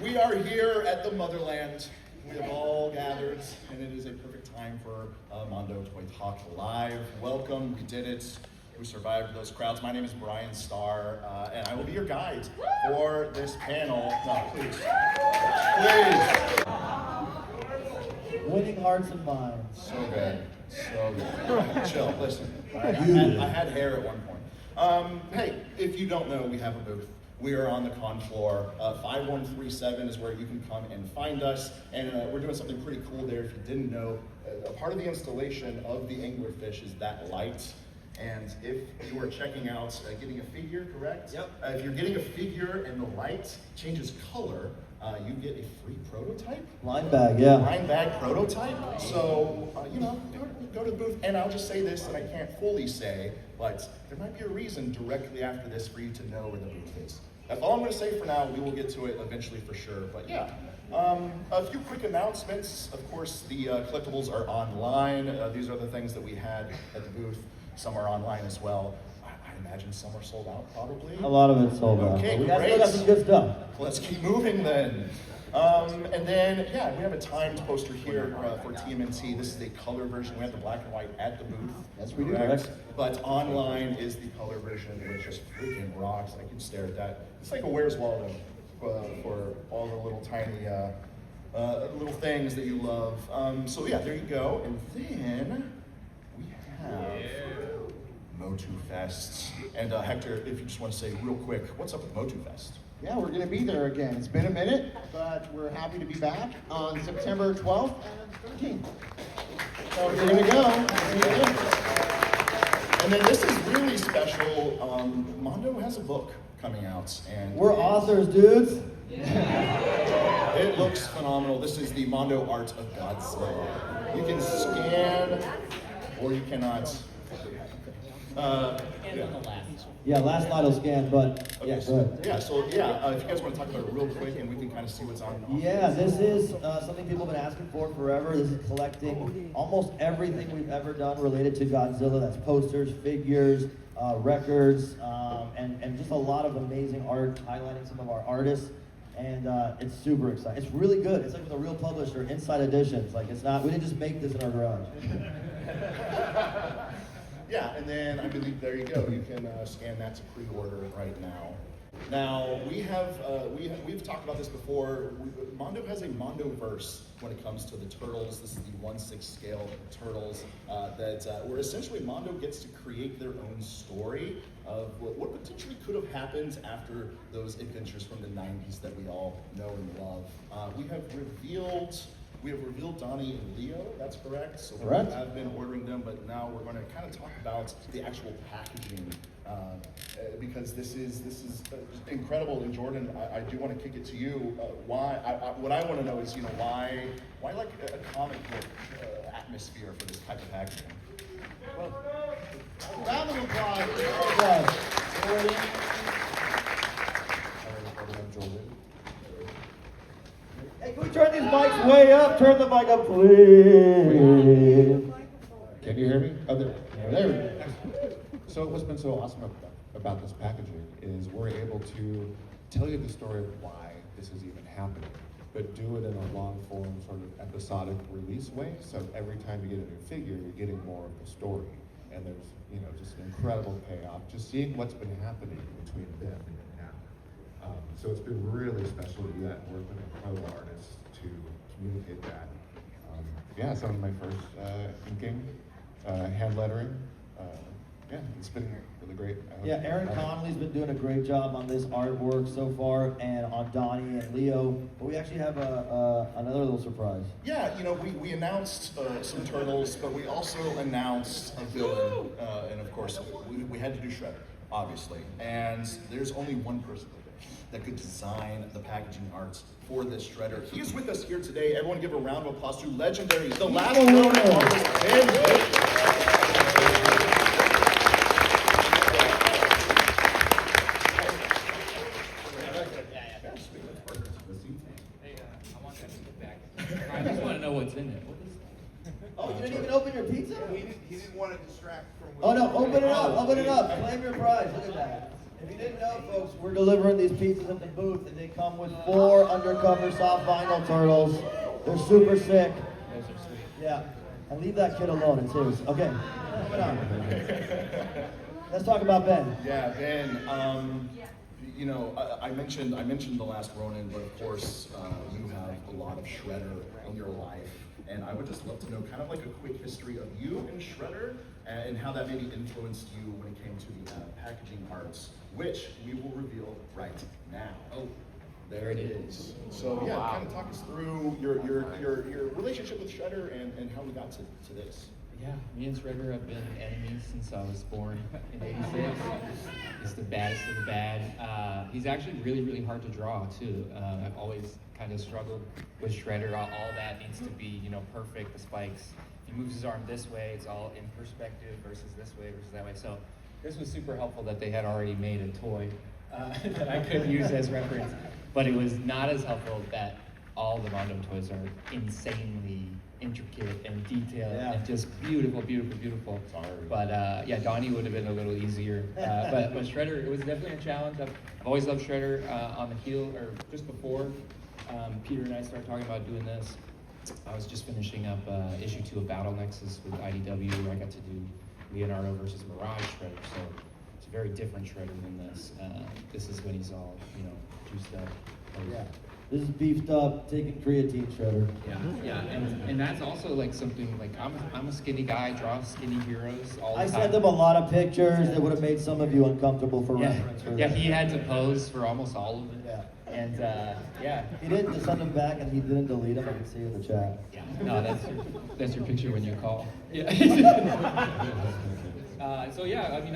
We are here at the motherland. We have all gathered, and it is a perfect time for Mondo Toy Talk Live. Welcome, we did it. We survived those crowds. My name is Brian Starr, and I will be your guide for this panel. No, please. Please. Winning hearts and minds. So good. So good. Chill, listen. I had hair at one point. Hey, if you don't know, we have a booth. We are on the con floor. 5137 is where you can come and find us. And we're doing something pretty cool there. If you didn't know, a part of the installation of the anglerfish is that light. And if you are checking out getting a figure, correct? Yep. If you're getting a figure and the light changes color, you get a free prototype. Line bag, yeah. Line bag prototype. So, go to the booth. And I'll just say this that I can't fully say, but there might be a reason directly after this for you to know where the booth is. That's all I'm going to say for now. We will get to it eventually for sure. But yeah, a few quick announcements. Of course, the collectibles are online. These are the things that we had at the booth. Some are online as well. I imagine some are sold out, probably. A lot of it's sold out. Okay, We great. still got some good stuff. Let's keep moving then. And then, yeah, we have a timed poster here for TMNT. This is a color version. We have the black and white at the booth. Yes, we do. Correct. But online is the color version, which just freaking rocks. I can stare at that. It's like a Where's Waldo for all the little tiny little things that you love. So yeah, there you go. And then we have Motu Fest. And Hector, if you just want to say real quick, what's up with Motu Fest? Yeah, we're going to be there again. It's been a minute, but we're happy to be back on September 12th and 13th. So you're going to go. See you then. And then this is really special. Mondo has a book coming out, and We're authors, dudes. it looks phenomenal. This is the Mondo Art of Godzilla. You can scan, or you cannot. Yeah, last night will scan, but Okay, yeah, go so, ahead. yeah, if you guys want to talk about it real quick, and we can kind of see what's on. Yeah, this is something people have been asking for forever. This is collecting almost everything we've ever done related to Godzilla. That's posters, figures, records, and just a lot of amazing art highlighting some of our artists. And it's super exciting. It's really good. It's like with a real publisher, Inside Editions. Like it's not, we didn't just make this in our garage. Yeah, and then I believe there you go. You can scan that to pre-order right now. Now we've talked about this before. Mondo has a Mondoverse when it comes to the turtles. This is the 1/6 scale turtles where essentially Mondo gets to create their own story of what potentially could have happened after those adventures from the 90s that we all know and love. We have revealed Donnie and Leo, that's correct. So Correct. we have been ordering them, but now we're going to kind of talk about the actual packaging because this is incredible. And Jordan, I do want to kick it to you. What I want to know is, why like a comic book atmosphere for this type of packaging? Well, round of applause. Hey, can we turn these mics way up? Turn the mic up, please. Can you hear me? Oh, there we go. So what's been so awesome about this packaging is we're able to tell you the story of why this is even happening, but do it in a long form, sort of episodic release way. So every time you get a new figure, you're getting more of the story. And there's, just an incredible payoff, just seeing what's been happening between then and now. So it's been really special to do that and work with incredible artists to communicate that. Some of my first inking, hand lettering. It's been really great. Yeah, Aaron Connolly's been doing a great job on this artwork so far, and on Donnie and Leo. But we actually have another little surprise. Yeah, we announced some turtles, but we also announced a villain, and of course we had to do Shredder, obviously. And there's only one person that could design the packaging arts for this Shredder. He is with us here today. Everyone give a round of applause to legendary, the last known artist, Ben. what's in it. What is Oh, you didn't even open your pizza? He didn't want to distract from. Oh no, open it up, open it up. Claim your prize. Look at that. If you didn't know, folks, we're delivering these pizzas at the booth, and they come with 4 undercover soft vinyl turtles. They're super sick. Those are sweet. Yeah. And leave that kid alone, it's his. Okay. Moving on. Let's talk about Ben. Yeah, Ben. You know, I mentioned the last Ronin, but of course you have a lot of Shredder in your life, and I would just love to know kind of like a quick history of you and Shredder, and how that maybe influenced you when it came to the packaging arts, which we will reveal right now. Oh, there it is. So yeah, kind of talk us through your relationship with Shredder and how we got to this. Yeah, me and Shredder have been enemies since I was born in '86. He's the baddest of the bad. He's actually really, really hard to draw too. I've always kind of struggled with Shredder. All that needs to be, you know, perfect. The spikes. If he moves his arm this way, it's all in perspective versus this way versus that way. So this was super helpful that they had already made a toy that I could use as reference. But it was not as helpful that all the Mondo toys are insanely intricate and detailed and just beautiful, beautiful, beautiful. Sorry. But yeah, Donnie would have been a little easier. But Shredder, it was definitely a challenge. I've always loved Shredder. On the heel, or just before Peter and I started talking about doing this, I was just finishing up issue 2 of Battle Nexus with IDW, where I got to do Leonardo versus Mirage Shredder. So it's a very different Shredder than this. This is when he's all, you know, juiced up. Yeah. This is beefed up, taking creatine Shredder. Yeah, and that's also like something like I'm a skinny guy, I draw skinny heroes all the I time. sent them a lot of pictures that would have made some of you uncomfortable for reference. Yeah, he had to pose for almost all of it. Yeah. And yeah. He didn't just send them back, and he didn't delete them. I can see in the chat. Yeah. No, that's your picture when you call. Yeah. So yeah, I mean,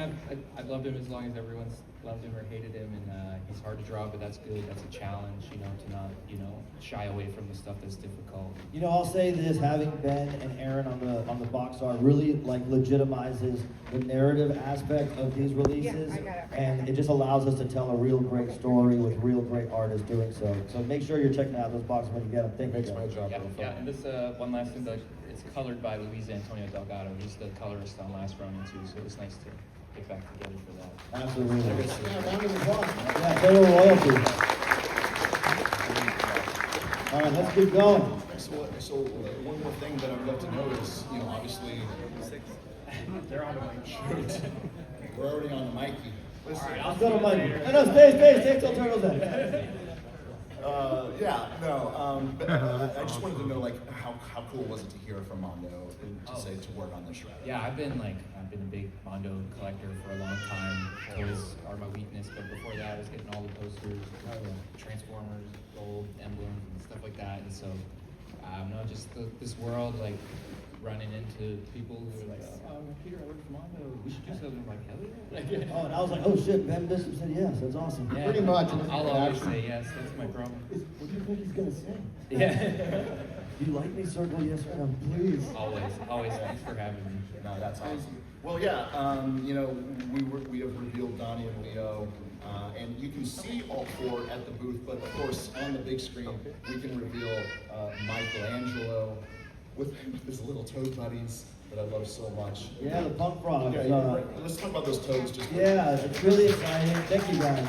I've loved him as long as everyone's loved him or hated him, and he's hard to draw, but that's good. That's a challenge, you know, to not, you know, shy away from the stuff that's difficult. You know, I'll say this: having Ben and Aaron on the box art really like legitimizes the narrative aspect of these releases, and it just allows us to tell a real great story with real great artists doing so. So make sure you're checking out those boxes when you get them. Thank Makes you. my job Yeah, real fun. yeah, and this one last thing, that it's colored by Luis Antonio Delgado. He's the colorist on Last Ronin too, so it was nice to get back together for that. Absolutely. Yeah, round of applause. Yeah, total royalty. All right, let's keep going. So one more thing that I'd love to know is, you know, obviously they're on the mic. Shoot. We're already on the Mikey. Listen, Let's go to Mike. No, stay till Turtles end. yeah, no, but I just wanted to know, like, how cool was it to hear from Mondo and to say to work on the Shredder? Yeah, I've been a big Mondo collector for a long time. Toys are my weakness, but before that, I was getting all the posters, Transformers, gold emblems, and stuff like that. And so, no, just this world, like running into people who are like, oh, Peter, I work for Mondo. We should do something. I'm like, hell yeah! Oh, and I was like, oh shit, Ben Bishop said yes. That's awesome. Yeah, Pretty much. I'll always say yes. That's my problem. What do you think he's gonna say? Yeah. Do you like me? Circle yes or no, please. Always. Thanks for having me. No, that's awesome. Well, yeah, you know, we have revealed Donnie and Leo, and you can see all 4 at the booth, but of course, on the big screen, we can reveal Michelangelo with his little toad buddies that I love so much. Yeah, the punk frogs. Yeah, let's talk about those toads just Yeah, it's really exciting. Thank you guys.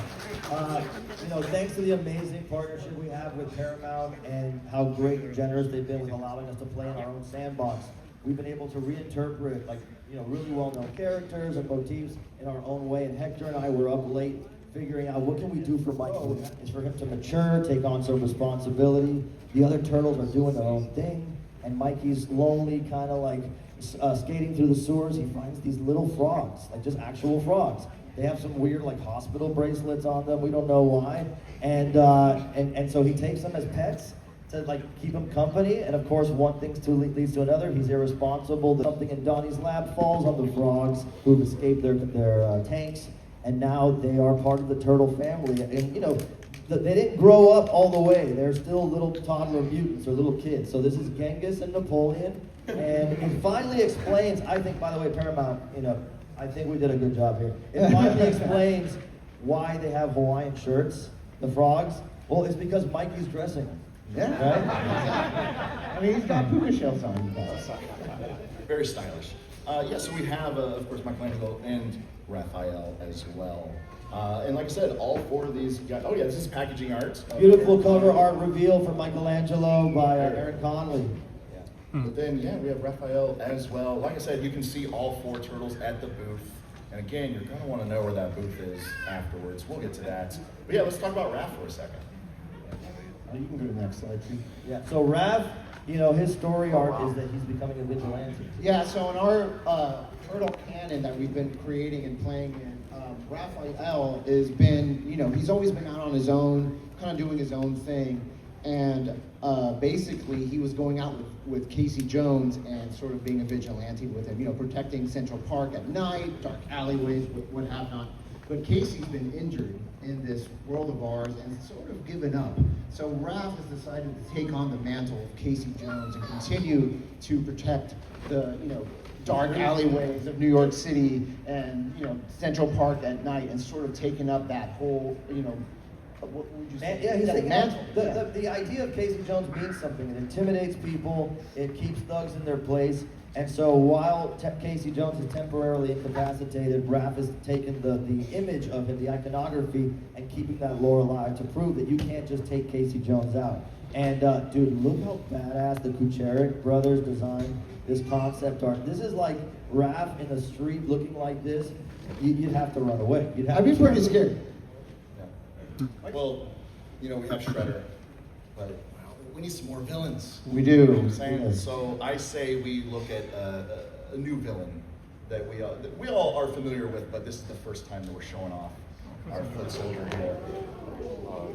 You know, thanks to the amazing partnership we have with Paramount and how great and generous they've been with allowing us to play in our own sandbox. We've been able to reinterpret, like, you know, really well-known characters and motifs in our own way. And Hector and I were up late figuring out what can we do for Michael. It's for him to mature, take on some responsibility. The other turtles are doing their own thing, and Mikey's lonely, kind of like skating through the sewers. He finds these little frogs, like just actual frogs. They have some weird like hospital bracelets on them. We don't know why, and so he takes them as pets to like keep him company. And of course, one thing leads to another. He's irresponsible. Something in Donnie's lab falls on the frogs who've escaped their tanks, and now they are part of the turtle family. And you know, they didn't grow up all the way. They're still little toddler mutants or little kids. So this is Genghis and Napoleon, and it finally explains. I think, by the way, Paramount, you know, I think we did a good job here. It finally explains why they have Hawaiian shirts, the frogs. Well, it's because Mikey's dressing them. Yeah. I mean, he's got puka shells on him. Very stylish. Yeah, so we have, of course, Michelangelo and Raphael as well. And like I said, all four of these guys, oh yeah, this is packaging art. Beautiful cover art reveal for Michelangelo by Aaron Conley. Yeah. But then, yeah, we have Raphael as well. Like I said, you can see all four turtles at the booth. And again, you're going to want to know where that booth is afterwards. We'll get to that. But yeah, let's talk about Raph for a second. You can go to the next slide, too. Yeah. So Rav, you know, his story arc is that he's becoming a vigilante. Yeah, so in our turtle canon that we've been creating and playing in, Raphael has been, you know, he's always been out on his own, kind of doing his own thing. And basically, he was going out with Casey Jones and sort of being a vigilante with him, you know, protecting Central Park at night, dark alleyways, what have not. But Casey's been injured in this world of ours and sort of given up. So Raph has decided to take on the mantle of Casey Jones and continue to protect the, you know, dark alleyways of New York City and, you know, Central Park at night, and sort of taken up that whole, you know, what would you say? Yeah, he's That taking mantle. the idea of Casey Jones means something. It intimidates people. It keeps thugs in their place. And so while Casey Jones is temporarily incapacitated, Raph has taken the image of him, the iconography, and keeping that lore alive to prove that you can't just take Casey Jones out. And dude, look how badass the Kucherik brothers designed this concept art. This is like Raph in the street looking like this. You'd have to run away. You'd have I'd be to pretty scared. Well, you know, we have Shredder, but we need some more villains. We You know what I'm do. saying? So I say we look at a new villain that we all are familiar with, but this is the first time that we're showing off our foot soldier here.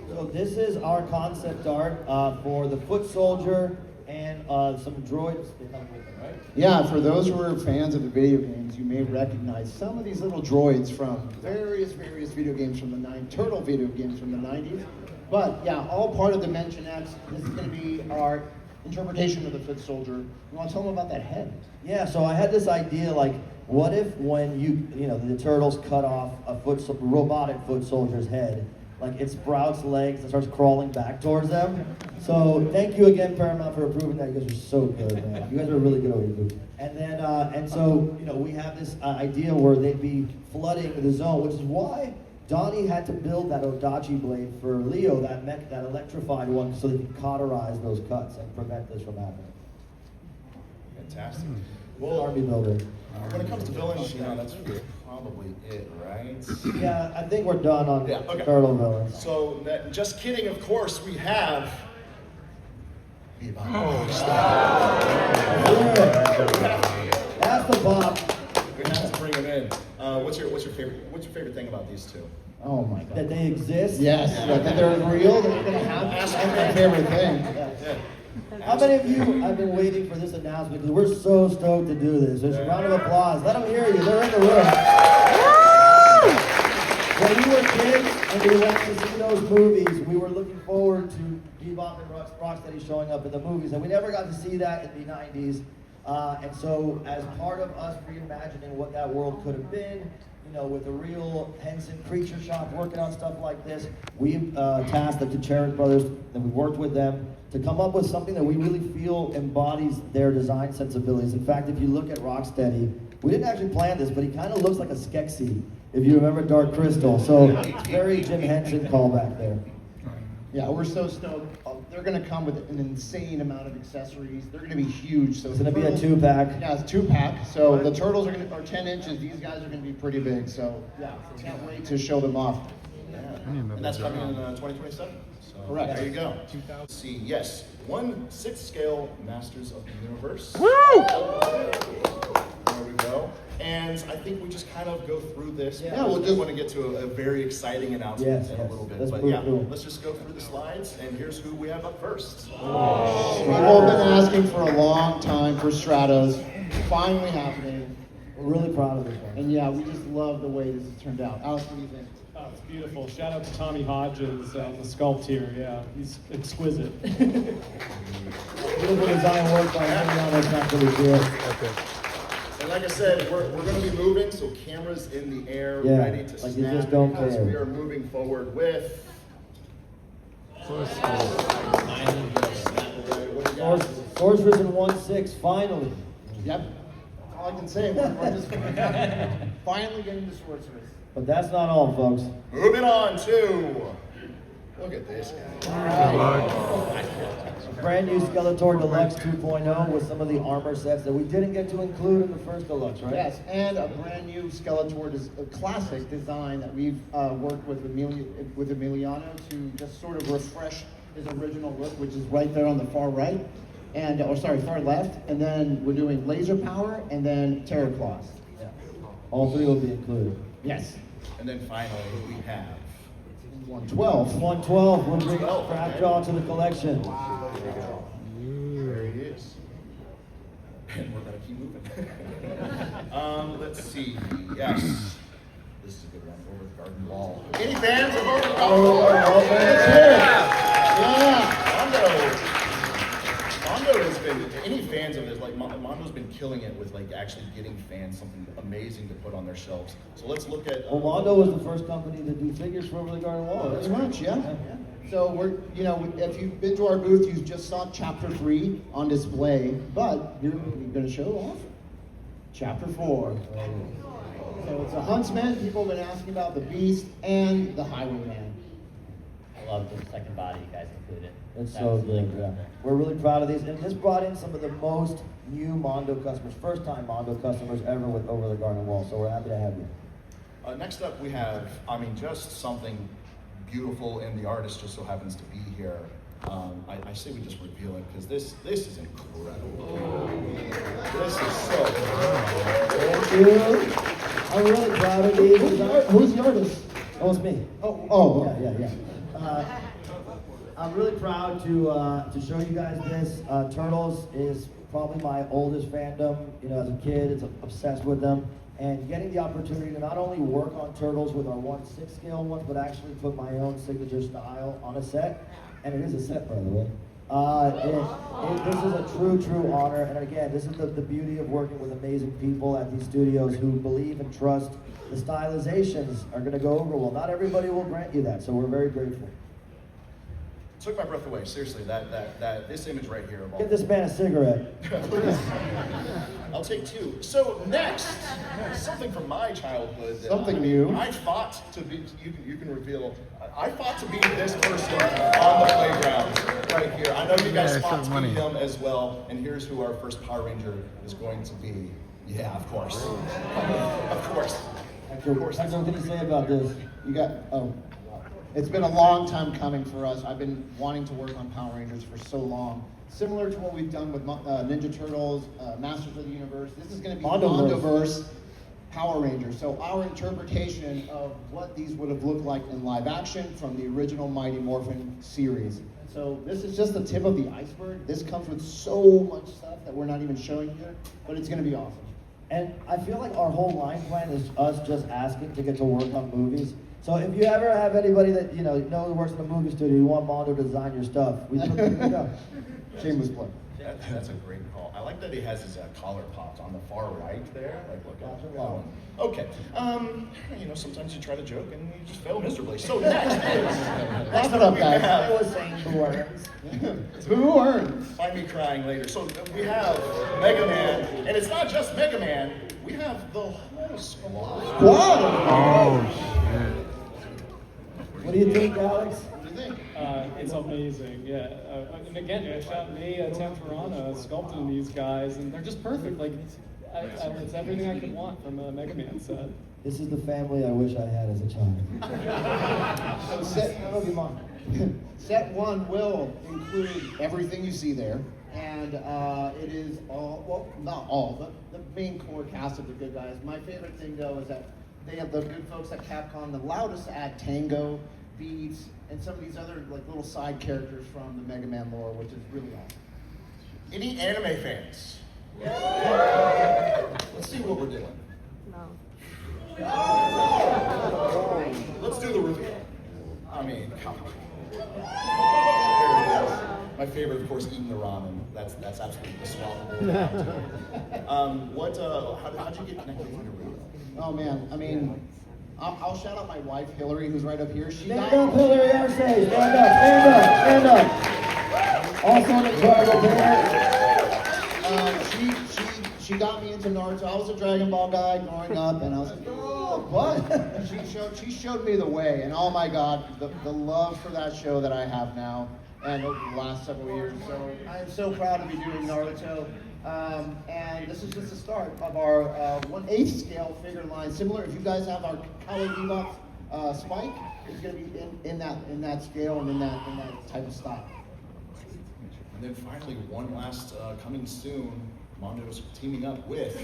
So this is our concept art for the foot soldier and some droids. They come with them, right? Yeah, for those who are fans of the video games, you may recognize some of these little droids from various video games from the turtle video games from the 90s. But yeah, all part of Dimension X. This is going to be our interpretation of the foot soldier. You want to tell them about that head? Yeah, so I had this idea, like, what if when you know, the turtles cut off a robotic foot soldier's head, like it sprouts legs and starts crawling back towards them. So thank you again, Paramount, for approving that. You guys are so good, man. You guys are really good over here. And then, and so, you know, we have this idea where they'd be flooding the zone, which is why Donnie had to build that Odachi blade for Leo, that electrified one, so they could cauterize those cuts and prevent this from happening. Fantastic. Well, Well, army builder. when it comes to villains, you know, that's probably it, right? Yeah, I think we're done on Yeah, okay. turtle villains. So, just kidding, of course, we have. That's the bomb. We have to bring him in. What's your favorite thing about these two? Oh my God. That they exist. Yes, that they're real. They're going to happen. That's my favorite thing. Yeah. How many of you have been waiting for this announcement? Because we're so stoked to do this. There's a round of applause. Let them hear you. They're in the room. When we were kids and we went to see those movies, we were looking forward to Bebop and Rocksteady showing up in the movies, and we never got to see that in the 90s. And so, as part of us reimagining what that world could have been, you know, with a real Henson Creature Shop working on stuff like this, we tasked the Kucherik brothers, and we worked with them to come up with something that we really feel embodies their design sensibilities. In fact, if you look at Rocksteady, we didn't actually plan this, but he kind of looks like a Skeksis, if you remember Dark Crystal. So it's very Jim Henson callback there. Yeah, we're so stoked. They're going to come with an insane amount of accessories. They're going to be huge. So It's going to be a turtles- 2-pack. Yeah, it's 2-pack. So the turtles are 10 inches. These guys are going to be pretty big. So yeah, can't wait to show them off. And that's coming in 2027. So Correct. There you go. Let's see, yes, 1/6 scale Masters of the Universe. There we go. And I think we just kind of go through this. Yeah, We'll we'll just just- want to get to a very exciting announcement Yes, in a yes. little bit. Let's But move yeah, through. let's just go through the slides. And here's who we have up first. People have been asking for a long time for Stratos. Finally happening. We're really proud of this one. And yeah, we just love the way this has turned out. Alex, what do you think? Oh, it's beautiful. Shout out to Tommy Hodges, the sculpt here. Yeah, he's exquisite. Beautiful design work by everyone that's not really good. And like I said, we're going to be moving, so cameras in the air, Yeah, ready to like you snap. just don't because care. we are moving forward with. Island Sorceress in 1/6, finally. Yep. That's all I can say. We're just finally getting to Sorceress. But that's not all, folks. Moving on to, look at this guy. Brand new Skeletor Deluxe 2.0 with some of the armor sets that we didn't get to include in the first Deluxe, right? Yes, and a brand new Skeletor, a classic design that we've worked with Emiliano to just sort of refresh his original look, which is right there on the far right, and far left. And then we're doing laser power and then Terror Claws. Yeah. All three will be included. Yes. And then finally, we have 112. 112 will bring Craftjaw to the collection. There he is. And we're gonna keep moving. Let's see. Yes. This is a good one. Over the Garden Wall. Any fans of Over the Garden Wall? Mondo has been, any fans of this, like Mondo's been killing it with like actually getting fans something amazing to put on their shelves. So let's look at. Well, Mondo was the first company to do figures for Over the Garden Wall. Pretty much, yeah. So we're, if you've been to our booth, you just saw Chapter 3 on display, but you're going to show off Chapter 4. So it's a Huntsman. People have been asking about the Beast and the Highwayman. I love the second body you guys included. It's That so was really good. cool. Yeah. We're really proud of these, and this brought in some of the most new Mondo customers, first-time Mondo customers ever with Over the Garden Wall. So we're happy to have you. Next up, we have, just something beautiful, and the artist just so happens to be here. I say we just reveal it because this is incredible. This is so good. Thank you. I'm really proud of these. Who's the artist? Oh, it's me. Oh. Yeah. I'm really proud to show you guys this. Turtles is probably my oldest fandom. As a kid, it's obsessed with them. And getting the opportunity to not only work on Turtles with our 1/6 scale ones, but actually put my own signature style on a set. And it is a set, by the way. This is a true honor. And again, this is the beauty of working with amazing people at these studios who believe and trust the stylizations are going to go over well. Not everybody will grant you that, so we're very grateful. Took my breath away. Seriously, this image right here of all. Get this man a cigarette. I'll take two. So next, something from my childhood. That Something new. I fought to be. You can reveal. I fought to be this person on the playground right here. I know you guys fought to be him as well. And here's who our first Power Ranger is going to be. Yeah, of course. Of course. Hector, what can you say about this? It's been a long time coming for us. I've been wanting to work on Power Rangers for so long. Similar to what we've done with Ninja Turtles, Masters of the Universe. This is going to be Mondoverse Power Rangers. So our interpretation of what these would have looked like in live action from the original Mighty Morphin series. So this is just the tip of the iceberg. This comes with so much stuff that we're not even showing here, but it's going to be awesome. And I feel like our whole line plan is us just asking to get to work on movies. So if you ever have anybody that who works in a movie studio, you want Mondo to design your stuff, we put it up. Shameless plug. That's a great call. I like that he has his collar popped on the far right there. Like, look at that one. Okay. Sometimes you try to joke and you just fail miserably. So next Laugh it up, guys. I was saying who earns. Who earns? Find me crying later. So we have Mega Man, and it's not just Mega Man. We have the whole squad. What do you think, Alex? What do you think? It's amazing, yeah. And again, shout me, Tamperana, sculpting these guys, and they're just perfect. Like, it's everything I could want from a Mega Man set. This is the family I wish I had as a child. Set 1 will include everything you see there, and it is all, well, not all, but the main core cast of the good guys. My favorite thing, though, is that they have the good folks at Capcom allowed us to add Tango, Beats, and some of these other little side characters from the Mega Man lore, which is really awesome. Any anime fans? Let's see what we're doing. Let's do the reveal. I mean, come on. There it is. My favorite, of course, eating the ramen. That's absolutely the swallowable. How'd you get connected with Naruto? Oh man, I mean, I'll shout out my wife Hillary, who's right up here. Stand up, Hillary Arce. Stand up. Also an incredible bear. She got me into Naruto. I was a Dragon Ball guy growing up, and I was like, oh, what? She showed me the way, and oh my God, the love for that show that I have now, and over the last several years. So I am so proud to be doing Naruto. And this is just the start of our 1/8 scale figure line. Similar, if you guys have our Cowboy Bebop Spike, it's going to be in that scale and in that type of style. And then finally, one last coming soon, Mondo's teaming up with.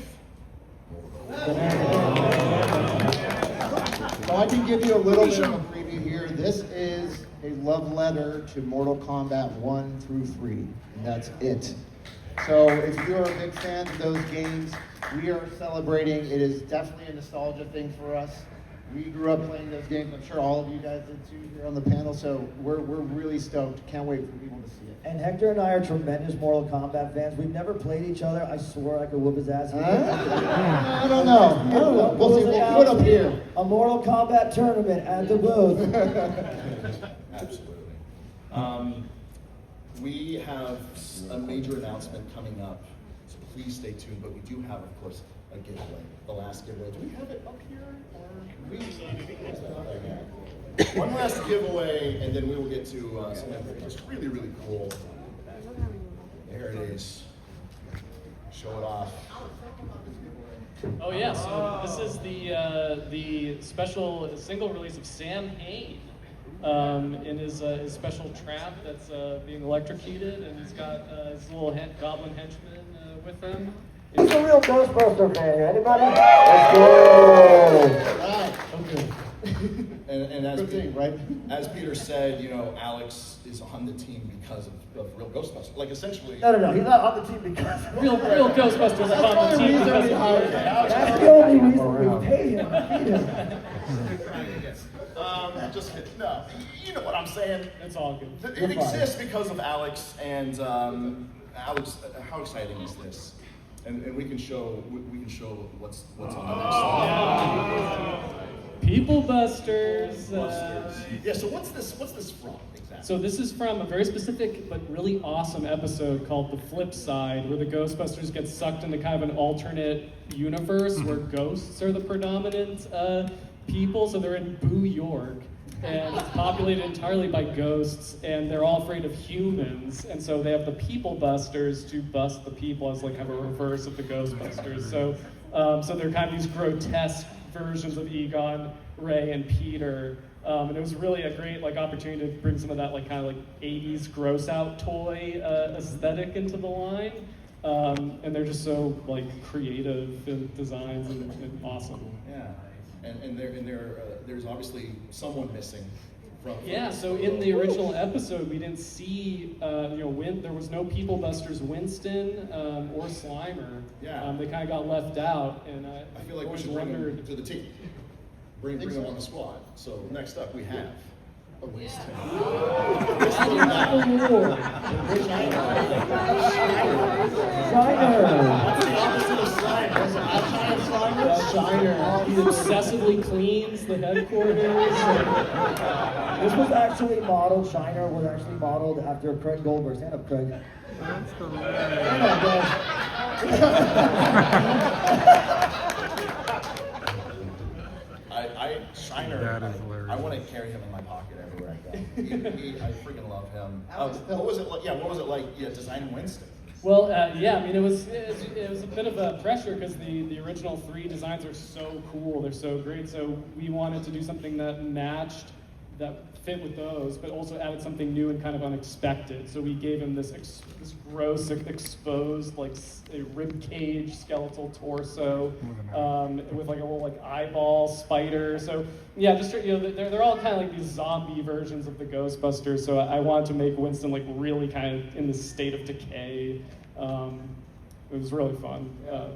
So I can give you a little bit of a preview here. This is a love letter to Mortal Kombat 1 through 3, and that's it. So if you're a big fan of those games, we are celebrating. It is definitely a nostalgia thing for us. We grew up playing those games. I'm sure all of you guys did too here on the panel. So we're really stoked. Can't wait for people to see it. And Hector and I are tremendous Mortal Kombat fans. We've never played each other. I swear I could whoop his ass. I don't know. We'll see. We'll put up here. A Mortal Kombat tournament at the booth. Absolutely. We have a major announcement coming up, so please stay tuned. But we do have, of course, a giveaway. The last giveaway. Do we have it up here? One last giveaway, and then we will get to something that's really, really cool. There it is. Show it off. Oh yeah, so this is the special single release of Sam Hain in his special trap that's being electrocuted, and he's got his little goblin henchman with him. Who's a real Ghostbuster fan? Anybody? Let's go! Okay. And as, Good thing, right? as Peter said, you know, Alex is on the team because of real Ghostbusters. Like essentially. No, he's not on the team because Real Ghostbusters is on the team because of that's the only reason we pay him. Just kidding. No, you know what I'm saying. It's all good. It exists because of Alex, and Alex. How exciting is this? And we can show what's on the next slide. People Busters. Yeah. So what's this from exactly? So this is from a very specific but really awesome episode called The Flip Side, where the Ghostbusters get sucked into kind of an alternate universe where ghosts are the predominant people. So they're in Boo York, and it's populated entirely by ghosts, and they're all afraid of humans. And so they have the People Busters to bust the people as like kind of a reverse of the Ghostbusters. So they're kind of these grotesque versions of Egon, Ray, and Peter. And it was really a great like opportunity to bring some of that like kind of like 80s gross out toy aesthetic into the line. And they're just so like creative in designs and awesome. Yeah. And there's obviously someone missing from. Yeah, so in the original episode, we didn't see, there was no People Busters Winston or Slimer. Yeah. They kind of got left out, and I feel like we should bring them to the team. Bring them on the squad. So next up we have a Winston. Shiner. He obsessively cleans the headquarters. This was actually modeled, Shiner was actually modeled after Craig Goldberg. Stand up, Craig. That's Shiner, That is hilarious. I want to carry him in my pocket everywhere I go. I freaking love him. What was it like? Yeah, what was it like? Yeah, designing Winston. Well, yeah, I mean, it was a bit of a pressure because the original 3 designs are so cool, they're so great. So we wanted to do something that matched, that fit with those, but also added something new and kind of unexpected. So we gave him this gross, exposed, like a rib cage, skeletal torso, with like a little like eyeball spider. So yeah, just they're all kind of like these zombie versions of the Ghostbusters. So I wanted to make Winston like really kind of in this state of decay. It was really fun. Yeah.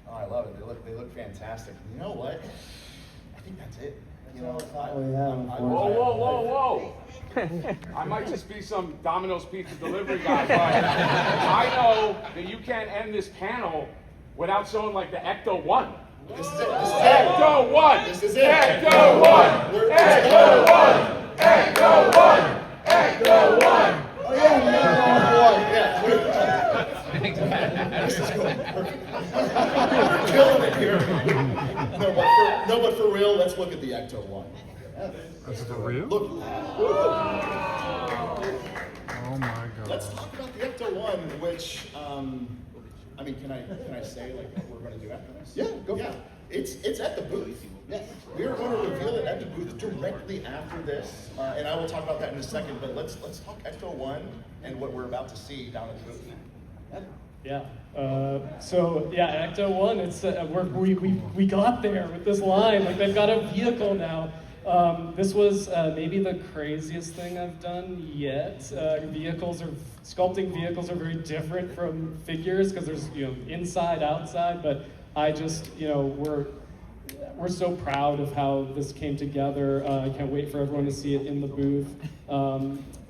Oh, I love it. They look fantastic. You know what? I think that's it. You know, Whoa. I might just be some Domino's Pizza delivery guy, but I know that you can't end this panel without showing like the Ecto 1. This is it. Ecto 1! This is it. Ecto 1! Ecto 1! Ecto 1! Ecto 1! Oh yeah, look at the Ecto One. This is for real? Look. Oh my god. Let's talk about the Ecto One, which I mean, can I say like what we're going to do after this? Yeah, go for Yeah, it. it's at the booth. Yes. We are going to reveal it at the booth directly after this, and I will talk about that in a second. But let's talk Ecto One and what we're about to see down at the booth. Yeah. So yeah, Ecto One. It's we got there with this line. Like they've got a vehicle now. This was maybe the craziest thing I've done yet. Sculpting vehicles are very different from figures because there's inside, outside. But I just we're so proud of how this came together. I can't wait for everyone to see it in the booth.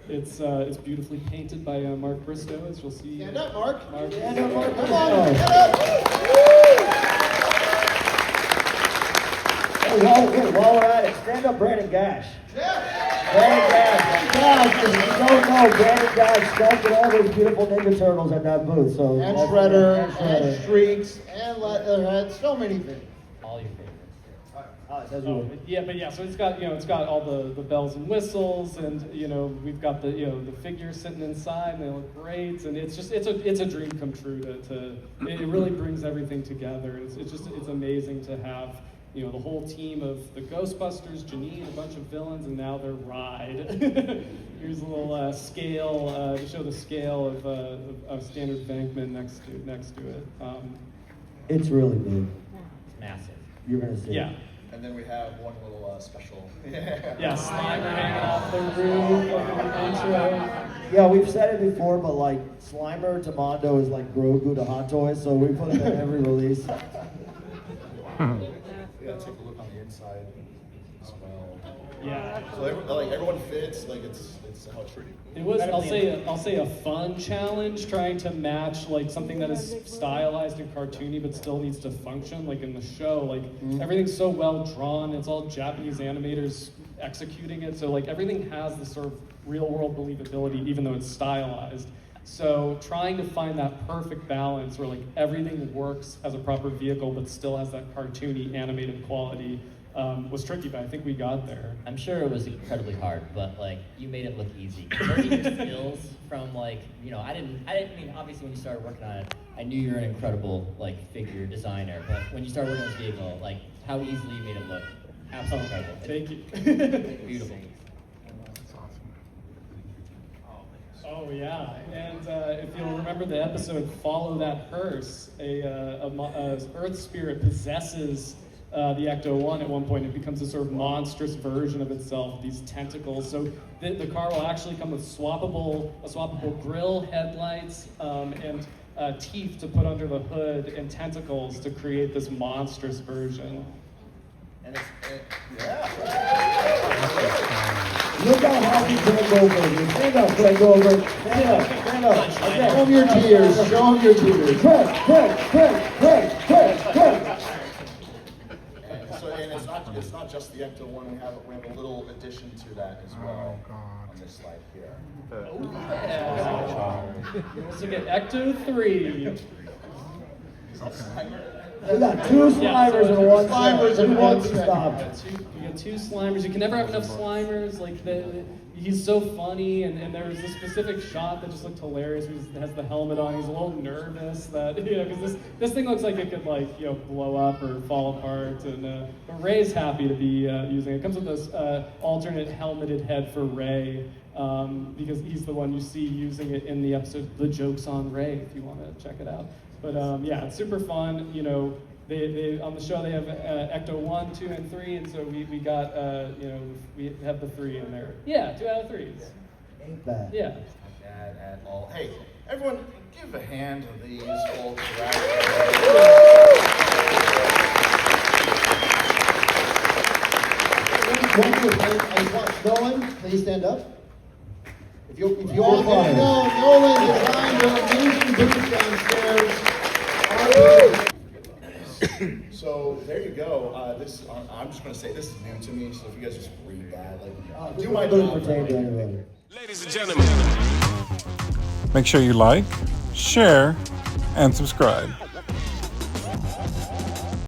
It's beautifully painted by Mark Bristow, as you'll see. Stand up, Mark. Stand up, Mark. Come on. Get up. While we're at it, stand up, Brandon Gash. Yeah. Brandon Gash. Guys, if you don't know, Brandon Gash sculpted all those beautiful Ninja Turtles at that booth. So And that's- Shredder, and and Streaks, and Leatherhead, so many things. All your favorites. So it's got all the bells and whistles, and we've got the figures sitting inside, and they look great, and it's a dream come true it really brings everything together. It's amazing to have the whole team of the Ghostbusters, Janine, a bunch of villains, and now their ride. Here's a little scale to show the scale of Standard Bankman next to it. It's really big. It's massive. You're gonna see. Yeah. And then we have one little special. Yeah, Slimer hanging off the roof of the intro. Yeah, we've said it before, but like Slimer to Mondo is like Grogu to Hot Toys, so we put it in every release. Yeah, take a look on the inside as well. Yeah. So everyone fits. Like it's how it's treated. It was, I'll say a fun challenge trying to match like something that is stylized and cartoony but still needs to function like in the show. Like everything's so well drawn. It's all Japanese animators executing it. So like everything has this sort of real world believability even though it's stylized. So trying to find that perfect balance where like everything works as a proper vehicle but still has that cartoony animated quality was tricky, but I think we got there. I'm sure it was incredibly hard, but like you made it look easy. Learning your skills from like, I didn't mean obviously when you started working on it, I knew you were an incredible like figure designer, but when you started working on this vehicle, like how easily you made it look, absolutely incredible. Thank you. Beautiful. That's awesome. Oh yeah, and if you'll remember the episode "Follow That Hearse," a Earth spirit possesses the Ecto One at one point. It becomes a sort of monstrous version of itself. These tentacles. So the car will actually come with a swappable grill, headlights, and teeth to put under the hood, and tentacles to create this monstrous version. And yeah. Look how happy Greg Goldberg is. Stand up, Greg Goldberg. Stand up, stand up. Okay. Show them your tears. Show them your tears. Greg. And it's not just the Ecto One. We have a little addition to that as well on this slide here. You also get Ecto 3. We got two Slimers and one Slimers and one set. Stop. You get two Slimers. You can never have enough Slimers. Like he's so funny, and there's a specific shot that just looked hilarious. He has the helmet on. He's a little nervous that because this thing looks like it could blow up or fall apart. And but Ray's happy to be using it. It comes with this alternate helmeted head for Ray because he's the one you see using it in the episode "The Joke's on Ray." If you want to check it out. But yeah, it's super fun. They on the show they have Ecto 1, 2, and 3, and so we got we have the 3 in there. Yeah, 2 out of 3s. Ain't bad. Yeah. Not bad at all. Hey, everyone, give a hand to these folks. One more thing, I just want Nolan, please stand up. If you all didn't know, Nolan designed our amazing booth downstairs. So there you go. I'm just going to say this is new to me. So if you guys just read that, do my job. Ladies and gentlemen, make sure you like, share, and subscribe.